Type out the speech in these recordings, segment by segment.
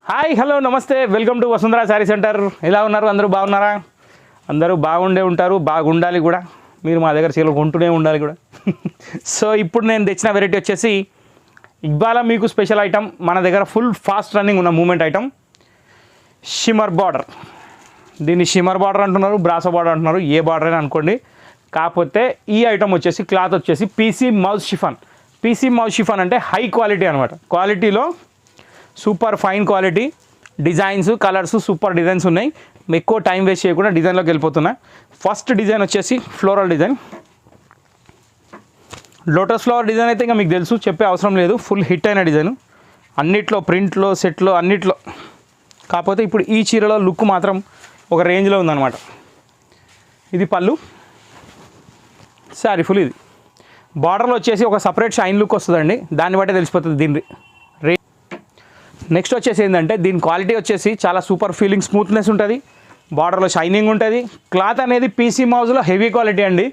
Hi hello నమస్తే welcome to Vasundhara sari centre. ఎలా ఉన్నారు? అందరూ బాగున్నారా? అందరూ బాగుండే ఉంటారు, బాగుండాలి కూడా. మీరు మా దగ్గర చీరలు కొంటూనే ఉండాలి కూడా. సో ఇప్పుడు నేను తెచ్చిన వెరైటీ వచ్చేసి ఇవాళ మీకు స్పెషల్ ఐటమ్, మన దగ్గర ఫుల్ ఫాస్ట్ రన్నింగ్ ఉన్న మూమెంట్ ఐటమ్ షిమ్మర్ బార్డర్. దీన్ని షిమ్మర్ బార్డర్ అంటున్నారు, బ్రాసో బార్డర్ అంటున్నారు, ఏ బార్డర్ అయినా అనుకోండి. కాకపోతే ఈ ఐటమ్ వచ్చేసి క్లాత్ వచ్చేసి పీసీ మౌజ్ షిఫాన్. పీసీ మౌజ్ షిఫాన్ అంటే హై క్వాలిటీ అనమాట. క్వాలిటీలో super fine quality, designs colours super designs ఉన్నాయి. ఎక్కువ టైం వేస్ట్ చేయకుండా డిజైన్లోకి వెళ్ళిపోతున్నా. ఫస్ట్ డిజైన్ వచ్చేసి floral design. Lotus flower design అయితే ఇంకా మీకు తెలుసు, చెప్పే అవసరం లేదు. ఫుల్ హిట్ అయిన డిజైన్ అన్నిట్లో, ప్రింట్లో, సెట్లో, అన్నిట్లో. కాకపోతే ఇప్పుడు ఈ చీరలో లుక్ మాత్రం ఒక రేంజ్లో ఉందన్నమాట. ఇది పళ్ళు, శారీ ఫుల్. ఇది బార్డర్లో వచ్చేసి ఒక సపరేట్ షైన్ లుక్ వస్తుందండి, దాన్ని బట్టే తెలిసిపోతుంది దీని రే. నెక్స్ట్ వచ్చేసి ఏంటంటే దీని క్వాలిటీ వచ్చేసి చాలా సూపర్ ఫీలింగ్, స్మూత్నెస్ ఉంటుంది, బార్డర్లో షైనింగ్ ఉంటుంది. క్లాత్ అనేది పీసీ మౌజ్లో హెవీ క్వాలిటీ అండి.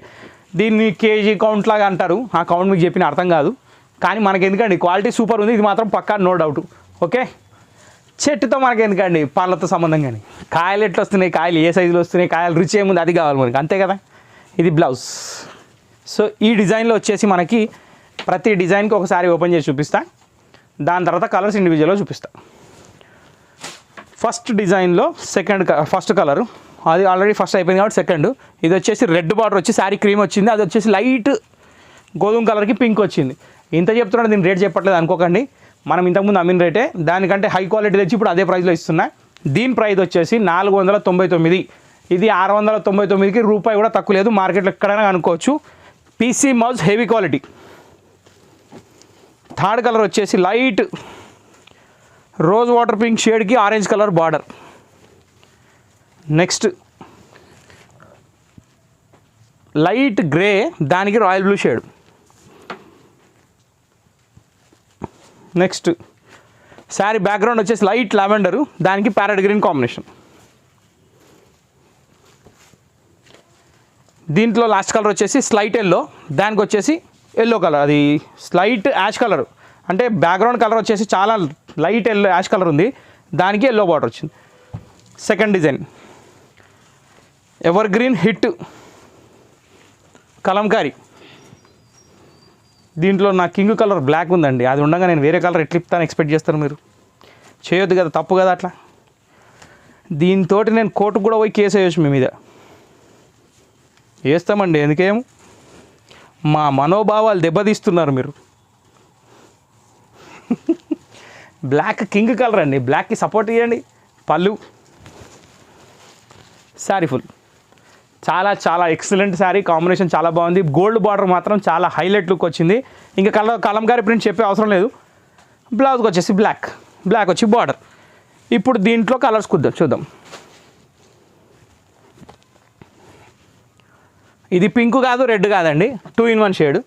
దీన్ని కేజీ కౌంట్ లాగా అంటారు, ఆ కౌంట్ మీకు చెప్పిన అర్థం కాదు. కానీ మనకి ఎందుకండి క్వాలిటీ సూపర్ ఉంది, ఇది మాత్రం పక్కా నో డౌట్. ఓకే, చెట్టుతో మనకి ఎందుకండి, పళ్ళతో సంబంధం. కానీ కాయలు ఎట్లా వస్తున్నాయి, కాయలు ఏ సైజులో వస్తున్నాయి, కాయలు రుచి ఏముంది అది కావాలి మనకి, అంతే కదా. ఇది బ్లౌజ్. సో ఈ డిజైన్లో వచ్చేసి మనకి ప్రతి డిజైన్కి ఒకసారి ఓపెన్ చేసి చూపిస్తా, దాని తర్వాత కలర్స్ ఇండివిజువల్గా చూపిస్తా. ఫస్ట్ డిజైన్లో ఫస్ట్ కలరు అది ఆల్రెడీ ఫస్ట్ అయిపోయింది కాబట్టి సెకండ్. ఇది వచ్చేసి రెడ్ బార్డర్ వచ్చి శారీ క్రీమ్ వచ్చింది, అది వచ్చేసి లైట్ గోధుమ కలర్కి పింక్ వచ్చింది. ఇంత చెప్తున్నాడు, దీని రేట్ చెప్పట్లేదు అనుకోకండి, మనం ఇంతకుముందు అమ్మిన రేటే, దానికంటే హై క్వాలిటీ తెచ్చి ఇప్పుడు అదే ప్రైస్లో ఇస్తున్నా. దీని ప్రైస్ వచ్చేసి 499. ఇది 699కి రూపాయి కూడా తక్కువ లేదు, మార్కెట్లో ఎక్కడైనా అనుకోవచ్చు. PC mouse heavy quality. Third colour వచ్చేసి లైట్ రోజ్ వాటర్ పింక్ షేడ్కి orange colour border. Next light grey, దానికి royal blue shade. Next sari background వచ్చేసి లైట్ లావెండరు, దానికి ప్యారెట్ గ్రీన్ కాంబినేషన్. దీంట్లో లాస్ట్ కలర్ వచ్చేసి స్లైట్ ఎల్లో, దానికి వచ్చేసి ఎల్లో కలర్, అది స్లైట్ యాష్ కలర్. అంటే బ్యాక్గ్రౌండ్ కలర్ వచ్చేసి చాలా లైట్ ఎల్లో యాష్ కలర్ ఉంది, దానికి ఎల్లో బార్డర్ వచ్చింది. Second design ever green hit Kalamkari. దీంట్లో నా కింగ్ కలర్ బ్లాక్ ఉందండి, అది ఉండగా నేను వేరే కలర్ ఎట్లా ఇస్తాను ఎక్స్పెక్ట్ చేస్తారు మీరు? చేయొద్దు కదా, తప్పు కదా అట్లా. దీంతో నేను కోర్టుకు కూడా పోయి కేసు వేయచ్చు మీ మీద. వేస్తామండి, ఎందుకేమో మా మనోభావాలు దెబ్బతీస్తున్నారు మీరు. బ్లాక్ కింగ్ కలర్ అండి, బ్లాక్కి సపోర్ట్ ఇవ్వండి. పళ్ళు, శారీ ఫుల్. చాలా చాలా ఎక్సలెంట్ శారీ, కాంబినేషన్ చాలా బాగుంది. గోల్డ్ బార్డర్ మాత్రం చాలా హైలైట్ లుక్ వచ్చింది. ఇంకా కలంకారీ ప్రింట్ చెప్పే అవసరం లేదు. బ్లౌజ్కి వచ్చేసి బ్లాక్ వచ్చి బార్డర్. ఇప్పుడు దీంట్లో కలర్స్ చూద్దాం. ఇది పింక్ కాదు, రెడ్ కాదండి, 2 in 1 షేడ్,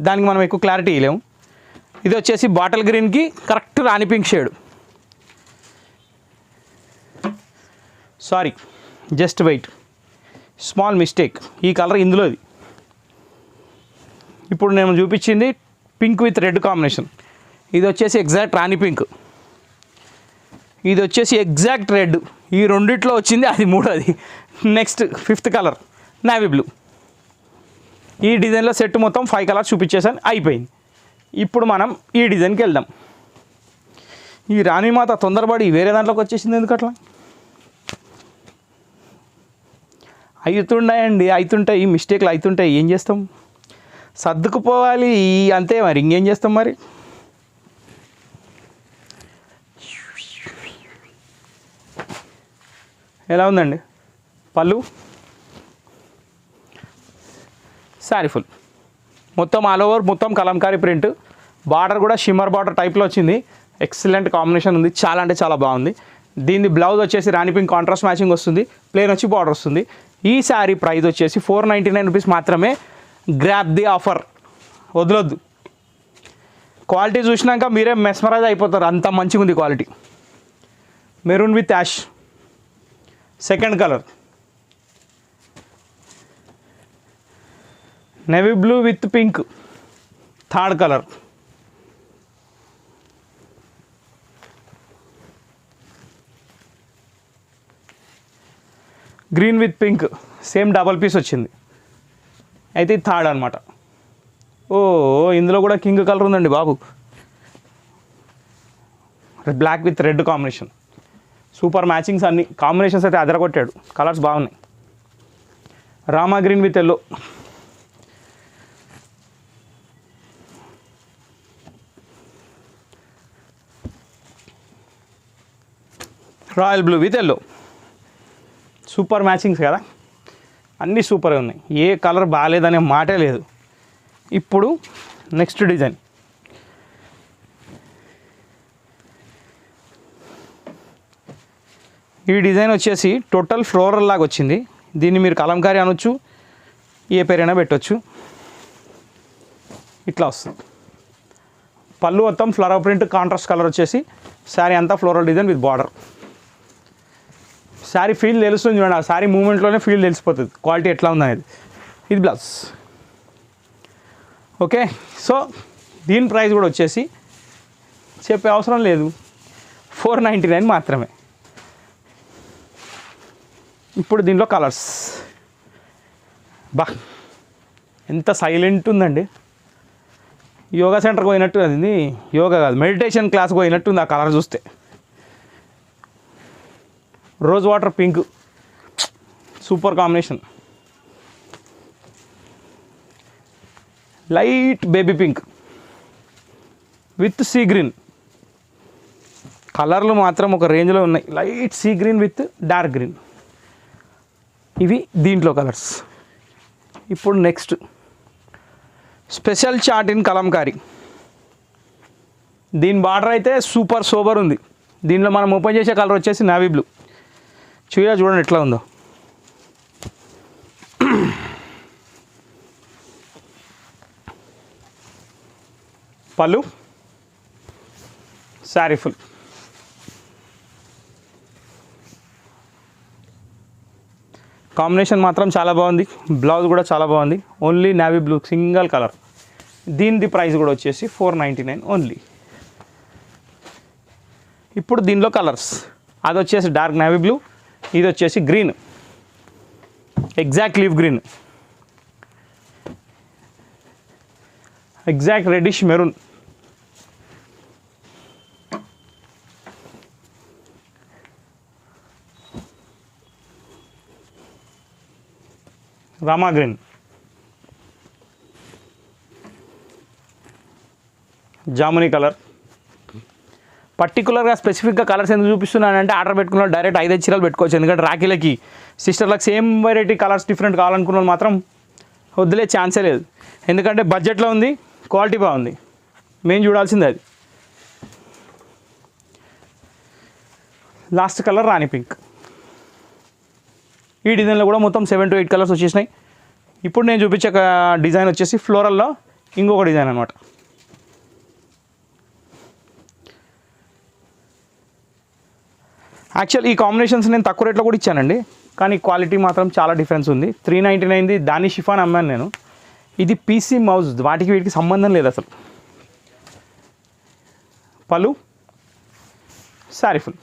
దానికి మనం ఎక్కువ క్లారిటీ ఇవ్వలేము. ఇది వచ్చేసి బాటిల్ గ్రీన్కి correct rani pink shade. Sorry, just wait, small mistake, ఈ కలర్ ఇందులోది. ఇప్పుడు నేను చూపించింది పింక్ విత్ రెడ్ కాంబినేషన్. ఇది వచ్చేసి ఎగ్జాక్ట్ రాణి పింక్, ఇది వచ్చేసి ఎగ్జాక్ట్ రెడ్. ఈ రెండిట్లో వచ్చింది అది మూడోది. Next fifth colour navy blue. ఈ డిజైన్లో సెట్ మొత్తం 5 కలర్స్ చూపించేసాను, అయిపోయింది. ఇప్పుడు మనం ఈ డిజైన్కి వెళ్దాం. ఈ రాణిమాత తొందరపడి వేరే దాంట్లోకి వచ్చేసింది ఎందుకు అట్లా? అవుతుంటాయి మిస్టేక్లు అవుతుంటాయి, ఏం చేస్తాం, సర్దుకుపోవాలి అంతే మరి, ఇంకేం చేస్తాం మరి. ఎలా ఉందండి పళ్ళు, శారీ ఫుల్. మొత్తం ఆల్ ఓవర్ మొత్తం కలంకారీ ప్రింట్, బార్డర్ కూడా షిమ్మర్ బార్డర్ టైప్లో వచ్చింది. ఎక్సలెంట్ కాంబినేషన్ ఉంది, చాలా అంటే చాలా బాగుంది. దీని బ్లౌజ్ వచ్చేసి రాణి పింక్ కాంట్రాస్ట్ మ్యాచింగ్ వస్తుంది, ప్లేన్ వచ్చి బార్డర్ వస్తుంది. ఈ శారీ ప్రైస్ వచ్చేసి 499 రూపీస్ మాత్రమే. గ్రాబ్ ది ఆఫర్, వదలొద్దు. క్వాలిటీ చూసినాక మీరే మెస్మరైజ్ అయిపోతారు, అంత మంచిగా ఉంది quality. Maroon with ash second colour, navy blue with pink third colour, green with pink same double piece వచ్చింది. అయితే ఇది థర్డ్ అనమాట. ఓ ఇందులో కూడా కింగ్ కలర్ ఉందండి బాబు. Black with red combination. Super matchings అన్ని కాంబినేషన్స్ అయితే అదరగొట్టాడు. కలర్స్ బాగున్నాయి. Rama green with yellow. Royal blue with yellow. Super matchings కదా, అన్నీ సూపర్గా ఉన్నాయి. ఏ కలర్ బాగాలేదనే మాటే లేదు. ఇప్పుడు నెక్స్ట్ డిజైన్. ఈ డిజైన్ వచ్చేసి టోటల్ ఫ్లోరల్ లాగా వచ్చింది. దీన్ని మీరు కలంకారీ అనొచ్చు, ఏ పేరైనా పెట్టవచ్చు. ఇట్లా వస్తుంది. పళ్ళు మొత్తం ఫ్లవర్ ప్రింట్ కాంట్రాస్ట్ కలర్ వచ్చేసి శారీ అంతా floral design with border. Sari feel తెలుస్తుంది చూడండి, ఆ శారీ మూమెంట్లోనే ఫీల్ తెలిసిపోతుంది క్వాలిటీ ఎట్లా ఉందనేది. ఇది బ్లౌజ్. ఓకే, సో దీని ప్రైస్ కూడా వచ్చేసి చెప్పే అవసరం లేదు, 499 మాత్రమే. ఇప్పుడు దీనిలో కలర్స్ బా ఎంత సైలెంట్ ఉందండి. యోగా సెంటర్కి పోయినట్టు, అది యోగా కాదు మెడిటేషన్ క్లాస్కి పోయినట్టు ఉంది ఆ కలర్ చూస్తే. Rose water pink super combination. Light baby pink with sea green. కలర్లు మాత్రం ఒక రేంజ్లో ఉన్నాయి. Light sea green with dark green. ఇవి దీంట్లో కలర్స్. ఇప్పుడు next special chart in Kalamkari. దీని బార్డర్ అయితే సూపర్ సోబర్ ఉంది. దీనిలో మనం ఓపెన్ చేసే కలర్ వచ్చేసి నావీ బ్లూ. చూడండి ఎట్లా ఉందో. పళ్ళు, శారీ ఫుల్. కాంబినేషన్ మాత్రం చాలా బాగుంది. బ్లౌజ్ కూడా చాలా బాగుంది. Only navy blue single colour. దీనిది ప్రైస్ కూడా వచ్చేసి 499 ఓన్లీ. ఇప్పుడు దీనిలో కలర్స్. అది వచ్చేసి డార్క్ నావీ బ్లూ, ఇది వచ్చేసి green, exact leave green, exact reddish maroon, Rama green, jamuni colour. పర్టికులర్గా స్పెసిఫిక్గా కలర్స్ ఎందుకు చూపిస్తున్నానంటే ఆర్డర్ పెట్టుకున్న డైరెక్ట్ 5 చీరలు పెట్టుకోవచ్చు. ఎందుకంటే రాఖీలకి సిస్టర్లకు సేమ్ వెరైటీ కలర్స్ డిఫరెంట్ కావాలనుకున్న వాళ్ళు మాత్రం వదిలే ఛాన్సే లేదు. ఎందుకంటే బడ్జెట్లో ఉంది, క్వాలిటీ బాగుంది, మేము చూడాల్సిందే అది. లాస్ట్ కలర్ రాణి పింక్. ఈ డిజైన్లో కూడా మొత్తం 7 to 8 కలర్స్ వచ్చేసినాయి. ఇప్పుడు నేను చూపించే డిజైన్ వచ్చేసి ఫ్లోరల్లో ఇంకొక డిజైన్ అనమాట. యాక్చువల్ ఈ కాంబినేషన్స్ నేను తక్కువ రేట్లో కూడా ఇచ్చానండి, కానీ క్వాలిటీ మాత్రం చాలా డిఫరెన్స్ ఉంది. 399ది దాని షిఫాన్ అమ్మాను నేను. ఇది పీసీ మౌజ్, వాటికి వీటికి సంబంధం లేదు అసలు. పళ్ళు, శారీ ఫుల్.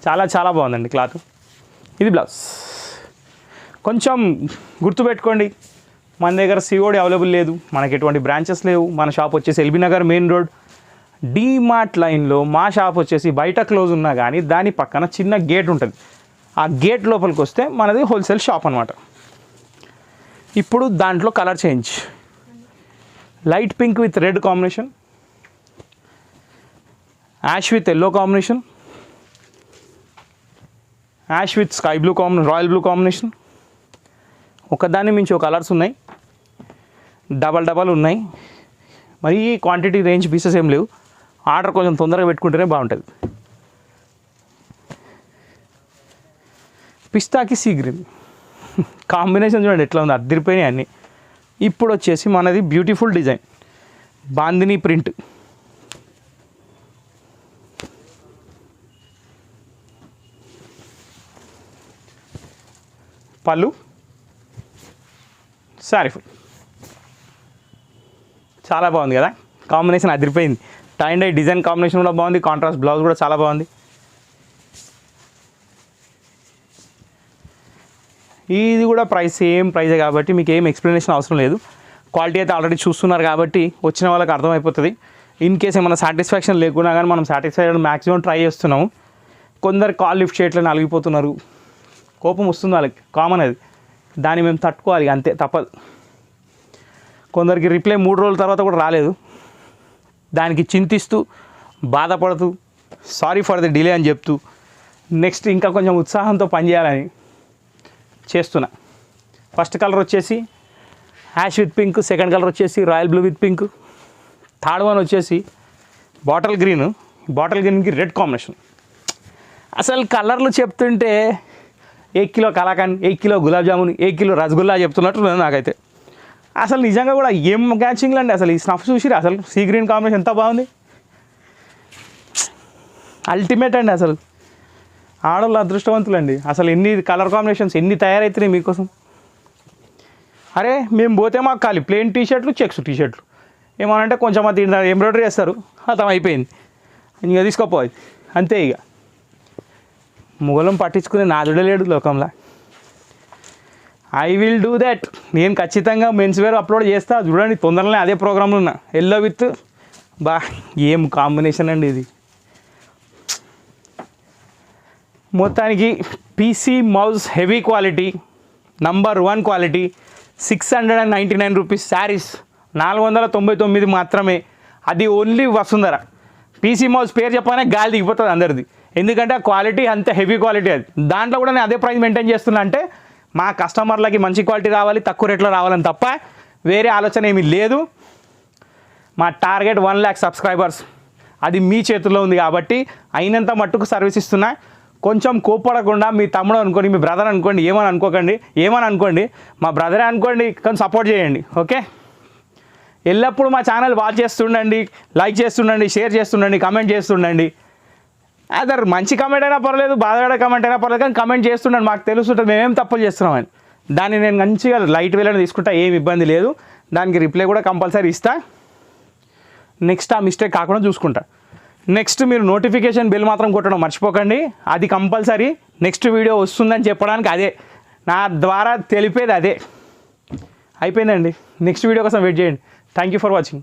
చాలా చాలా బాగుందండి క్లాత్. ఇది బ్లౌజ్. కొంచెం గుర్తుపెట్టుకోండి, మన దగ్గర సిఓడి అవైలబుల్ లేదు, మనకి ఎటువంటి బ్రాంచెస్ లేవు. మన షాప్ వచ్చేసి LB Nagar main road DMart లైన్లో. మా షాప్ వచ్చేసి బయట క్లోజ్ ఉన్నా కానీ దాని పక్కన చిన్న గేట్ ఉంటుంది. ఆ గేట్ లోపలికి వస్తే మనది హోల్సేల్ షాప్ అనమాట. ఇప్పుడు దాంట్లో colour change. Light pink with red combination, ash with yellow combination, ash with sky blue combination, royal blue combination. ఒకదాన్ని మించి ఒక కలర్స్ ఉన్నాయి, డబల్ ఉన్నాయి. మరి క్వాంటిటీ రేంజ్ పీసెస్ ఏం లేవు. ఆర్డర్ కొంచెం తొందరగా పెట్టుకుంటేనే బాగుంటుంది. పిస్తాకి సీ గ్రీన్ కాంబినేషన్ చూడండి ఎట్లా ఉంది, అద్దరిపోయినాయి అన్నీ. ఇప్పుడు వచ్చేసి మనది బ్యూటిఫుల్ డిజైన్ బాందిని ప్రింట్. పళ్ళు, శారీ ఫుల్. చాలా బాగుంది కదా కాంబినేషన్, అదిరిపోయింది. Tie and dye design combination కూడా బాగుంది, కాంట్రాస్ట్ బ్లౌజ్ కూడా చాలా బాగుంది. ఇది కూడా సేమ్ ప్రైజే కాబట్టి మీకు ఏం ఎక్స్ప్లెనేషన్ అవసరం లేదు. క్వాలిటీ అయితే ఆల్రెడీ చూస్తున్నారు కాబట్టి వచ్చిన వాళ్ళకి అర్థమైపోతుంది. ఇన్ కేస్ ఏమైనా సాటిస్ఫాక్షన్ లేకున్నా కానీ మనం సాటిస్ఫై అవ్వడం మ్యాక్సిమం ట్రై చేస్తున్నాము. కొందరు కాల్ లిఫ్ట్ చేయట్లని అలిగిపోతున్నారు, కోపం వస్తుంది వాళ్ళకి, కామన్ అది. దాన్ని మేము తట్టుకోవాలి అంతే, తప్పదు. కొందరికి రిప్లై 3 రోజుల తర్వాత కూడా రాలేదు, దానికి చింతిస్తూ బాధపడుతూ సారీ ఫర్ ది డిలే అని చెప్తూ నెక్స్ట్ ఇంకా కొంచెం ఉత్సాహంతో పనిచేయాలని చేస్తున్నా. ఫస్ట్ కలర్ వచ్చేసి ash with pink, second colour వచ్చేసి royal blue with pink, third one వచ్చేసి బాటిల్ గ్రీన్. బాటిల్ గ్రీన్కి రెడ్ కాంబినేషన్. అసలు కలర్లు చెప్తుంటే 1 kilo kalakand, 1 kilo gulab jamun, 1 kilo rasgulla చెప్తున్నట్టు నాకైతే. అసలు నిజంగా కూడా ఏం మ్యాచింగ్లు అండి. అసలు ఈ స్నఫ్ చూసిరా, అసలు సీ గ్రీన్ కాంబినేషన్ ఎంత బాగుంది, అల్టిమేట్ అండి. అసలు ఆడవాళ్ళు అదృష్టవంతులండి. అసలు ఎన్ని కలర్ కాంబినేషన్స్ ఎన్ని తయారవుతున్నాయి మీకోసం. అరే మేము పోతే మాకు ఖాళీ ప్లెయిన్ టీషర్ట్లు, చెక్స్ టీషర్ట్లు, ఏమనంటే కొంచెం అది ఎంబ్రాయిడరీ చేస్తారు, అర్థం అయిపోయింది, ఇంకా తీసుకోపోయి అంతే. ఇక మొగలం పట్టించుకునే నాదుడే లేడు లోకంలో. I will do that. నేను ఖచ్చితంగా మెన్స్ వేర్ అప్లోడ్ చేస్తా, చూడండి తొందరలోనే అదే ప్రోగ్రాంలో ఉన్నా. ఎల్లో విత్ ఏం కాంబినేషన్ అండి ఇది. మొత్తానికి PC mouse heavy quality, number 1 quality, 699 rupees saris, 499 మాత్రమే. అది ఓన్లీ వసుంధర. పీసీ మౌస్ పేరు చెప్పగానే గాలి దిగిపోతుంది అందరిది, ఎందుకంటే ఆ క్వాలిటీ అంత హెవీ క్వాలిటీ. అది దాంట్లో కూడా నేను అదే ప్రైస్ మెయింటైన్ చేస్తున్నా. అంటే మా కస్టమర్లకి మంచి క్వాలిటీ రావాలి, తక్కువ రేట్లో రావాలని తప్ప వేరే ఆలోచన ఏమీ లేదు. మా టార్గెట్ 1 lakh సబ్స్క్రైబర్స్, అది మీ చేతుల్లో ఉంది కాబట్టి అయినంత మట్టుకు సర్వీస్ ఇస్తున్నా. కొంచెం కోప్పడకుండా, మీ తమ్ముడు అనుకోండి, మీ బ్రదర్ అనుకోండి, ఏమని అనుకోండి, మా బ్రదరే అనుకోండి, కొంచెం సపోర్ట్ చేయండి. ఓకే, ఎల్లప్పుడూ మా ఛానల్ వాచ్ చేస్తుండండి, లైక్ చేస్తుండండి, షేర్ చేస్తుండండి, కమెంట్ చేస్తుండండి. అదర్ మంచి కమెంట్ అయినా పర్లేదు, బాధపడే కమెంట్ అయినా పర్లేదు, కానీ కమెంట్ చేస్తుండండి. మాకు తెలుస్తుంటుంది మేమేం తప్పులు చేస్తున్నామని. దాన్ని నేను మంచిగా లైట్ వేలని తీసుకుంటా, ఏం ఇబ్బంది లేదు. దానికి రిప్లై కూడా కంపల్సరీ ఇస్తా. నెక్స్ట్ ఆ మిస్టేక్ కాకుండా చూసుకుంటా. నెక్స్ట్ మీరు నోటిఫికేషన్ బెల్ మాత్రం కొట్టడం మర్చిపోకండి, అది కంపల్సరీ. నెక్స్ట్ వీడియో వస్తుందని చెప్పడానికి అదే నా ద్వారా తెలిపేది అదే. అయిపోయిందండి. నెక్స్ట్ వీడియో కోసం వెయిట్ చేయండి. Thank you for watching.